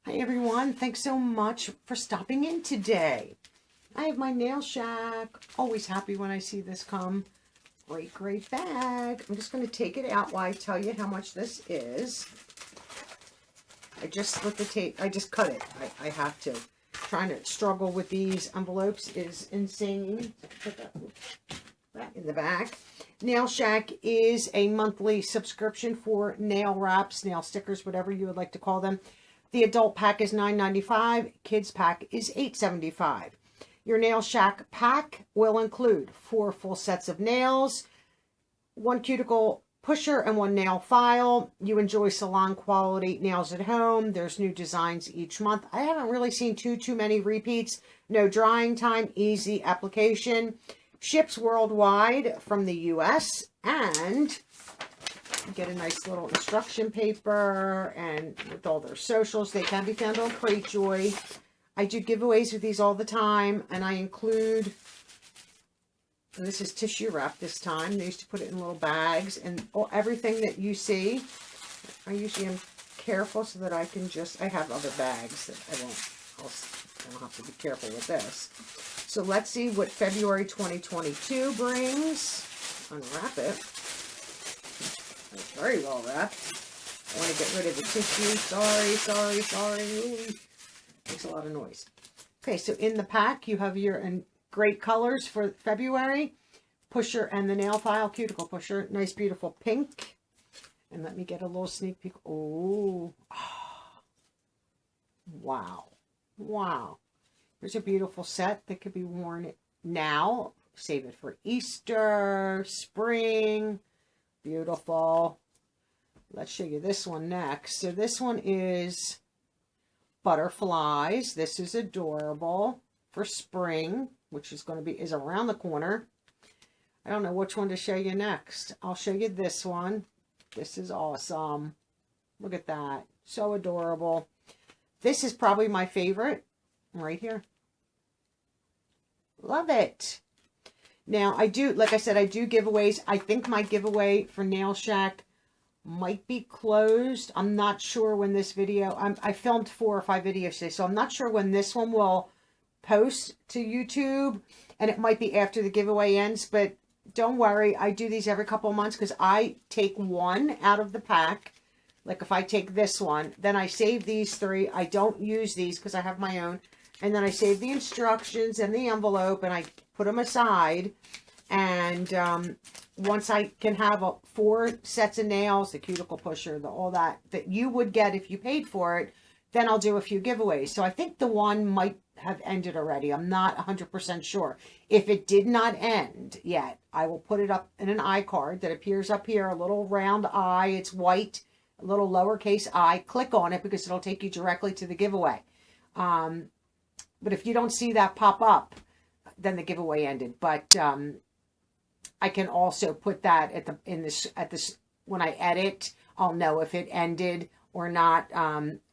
Hi everyone, thanks so much for stopping in today. I have my Nail Shack. Always happy when I see this come. Great bag. I'm just going to take it out while I tell you how much this is. I just split the tape. I just cut it. I have to. Trying to struggle with these envelopes is insane. Put that in the back. Nail Shack is a monthly subscription for nail wraps, nail stickers, whatever you would like to call them. The adult pack is $9.95. Kids pack is $8.75. Your Nail Shack pack will include 4 full sets of nails, 1 cuticle pusher, and 1 nail file. You enjoy salon quality nails at home. There's new designs each month. I haven't really seen too many repeats. No drying time, easy application. Ships worldwide from the US, and get a nice little instruction paper and with all their socials. They can be found on Cratejoy. I do giveaways with these all the time, and I include, and this is tissue wrap this time. They used to put it in little bags, and everything that you see, I usually am careful so that I can just, I have other bags that I don't have to be careful with this. So let's see what February 2022 brings. Unwrap it. It's very well wrapped. I want to get rid of the tissue. Sorry. Makes a lot of noise. Okay, so in the pack, you have your great colors for February. Pusher and the nail file, cuticle pusher. Nice, beautiful pink. And let me get a little sneak peek. Oh. Wow. Here's a beautiful set that could be worn now. Save it for Easter, spring. Beautiful. Let's show you this one next. So this one is butterflies. This is adorable for spring, which is going to be around the corner. I don't know which one to show you next. I'll show you this one. This is awesome. Look at that. So adorable. This is probably my favorite right here. Love it. Now, I do, like I said, I do giveaways. I think my giveaway for Nail Shack might be closed. I'm not sure when this video, I filmed 4 or 5 videos today, so I'm not sure when this one will post to YouTube, and it might be after the giveaway ends, but don't worry. I do these every couple of months because I take one out of the pack. Like if I take this one, then I save these 3. I don't use these because I have my own. And then I save the instructions and the envelope, and I put them aside. And once I can have 4 sets of nails, the cuticle pusher, all that you would get if you paid for it, then I'll do a few giveaways. So I think the one might have ended already. I'm not 100% sure. If it did not end yet, I will put it up in an iCard that appears up here, a little round eye. It's white, a little lowercase I. Click on it because it'll take you directly to the giveaway. But if you don't see that pop up, then the giveaway ended. But I can also put that at this when I edit. I'll know if it ended or not.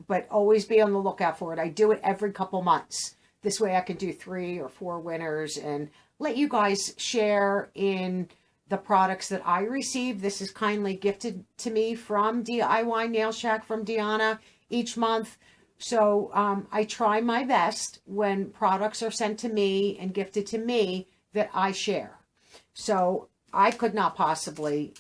But always be on the lookout for it. I do it every couple months. This way I can do 3 or 4 winners and let you guys share in the products that I receive. This is kindly gifted to me from DIY Nail Shack from Deanna each month. So I try my best when products are sent to me and gifted to me that I share. So I could not possibly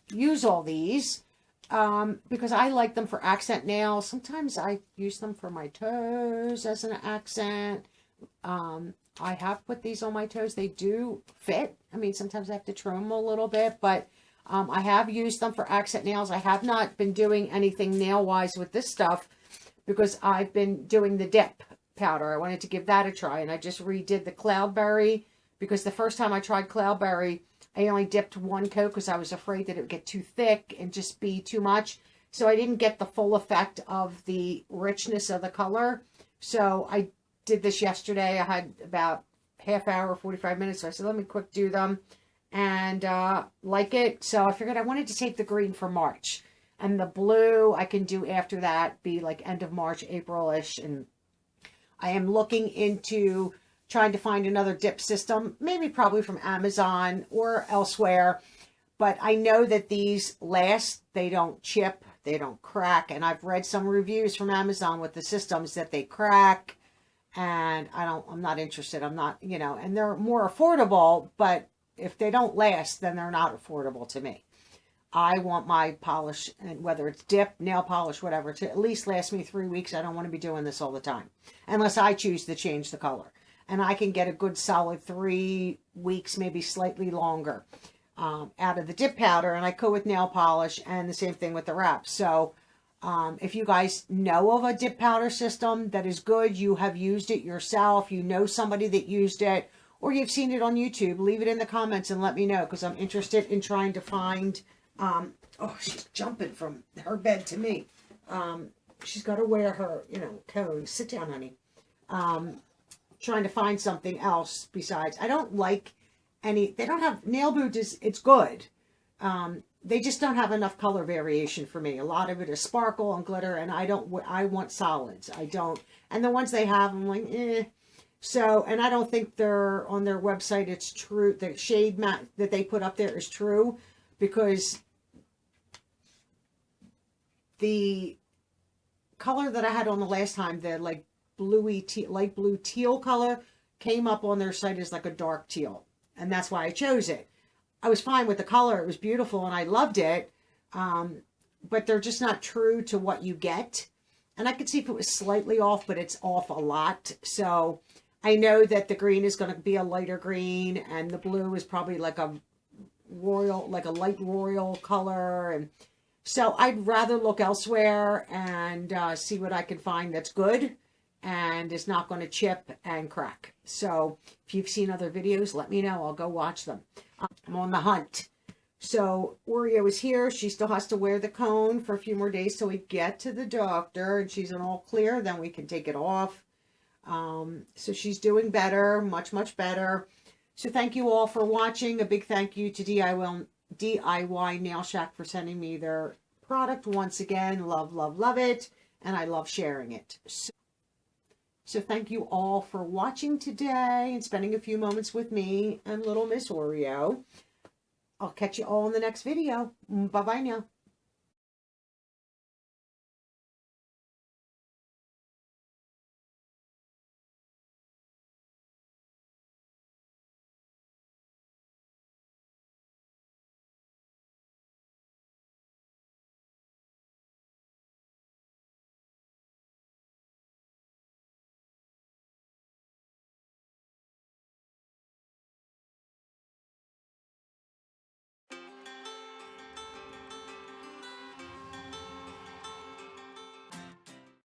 use all these because I like them for accent nails. Sometimes I use them for my toes as an accent. I have put these on my toes. They do fit. I mean, sometimes I have to trim them a little bit, but I have used them for accent nails. I have not been doing anything nail-wise with this stuff because I've been doing the dip powder. I wanted to give that a try, and I just redid the cloudberry because the first time I tried cloudberry, I only dipped 1 coat because I was afraid that it would get too thick and just be too much. So I didn't get the full effect of the richness of the color. So I did this yesterday. I had about half hour, 45 minutes. So I said, let me quick do them and like it. So I figured I wanted to take the green for March. And the blue I can do after that, be like end of March, April-ish. And I am looking into trying to find another dip system, maybe probably from Amazon or elsewhere. But I know that these last, they don't chip, They don't crack. And I've read some reviews from Amazon with the systems that they crack. And I'm not interested. I'm not, you know, and they're more affordable, but if they don't last, then they're not affordable to me. I want my polish, and whether it's dip, nail polish, whatever, to at least last me 3 weeks. I don't want to be doing this all the time, unless I choose to change the color. And I can get a good solid 3 weeks, maybe slightly longer, out of the dip powder. And I go with nail polish, and the same thing with the wrap. So if you guys know of a dip powder system that is good, you have used it yourself, you know somebody that used it, or you've seen it on YouTube, leave it in the comments and let me know, because I'm interested in trying to find... oh, she's jumping from her bed to me. She's got to wear her, you know, cone. Sit down, honey. Trying to find something else besides. I don't like any, they don't have, nail boot is, it's good. They just don't have enough color variation for me. A lot of it is sparkle and glitter, and I want solids. I don't, and the ones they have, I'm like, eh. So, and I don't think they're, on their website, it's true, the shade mat that they put up there is true, because the color that I had on the last time, the like bluey, light blue teal color, came up on their site as like a dark teal. And that's why I chose it. I was fine with the color. It was beautiful and I loved it. But they're just not true to what you get. And I could see if it was slightly off, but it's off a lot. So I know that the green is going to be a lighter green, and the blue is probably like a royal, like a light royal color. And so I'd rather look elsewhere and see what I can find that's good and is not going to chip and crack. So if you've seen other videos, let me know. I'll go watch them. I'm on the hunt. So Oreo is here. She still has to wear the cone for a few more days till we get to the doctor, and she's in all clear. Then we can take it off. So she's doing better, much, much better. So thank you all for watching. A big thank you to DIY Nail Shack for sending me their product once again. Love, love, love it. And I love sharing it. So thank you all for watching today and spending a few moments with me and little Miss Oreo. I'll catch you all in the next video. Bye-bye now.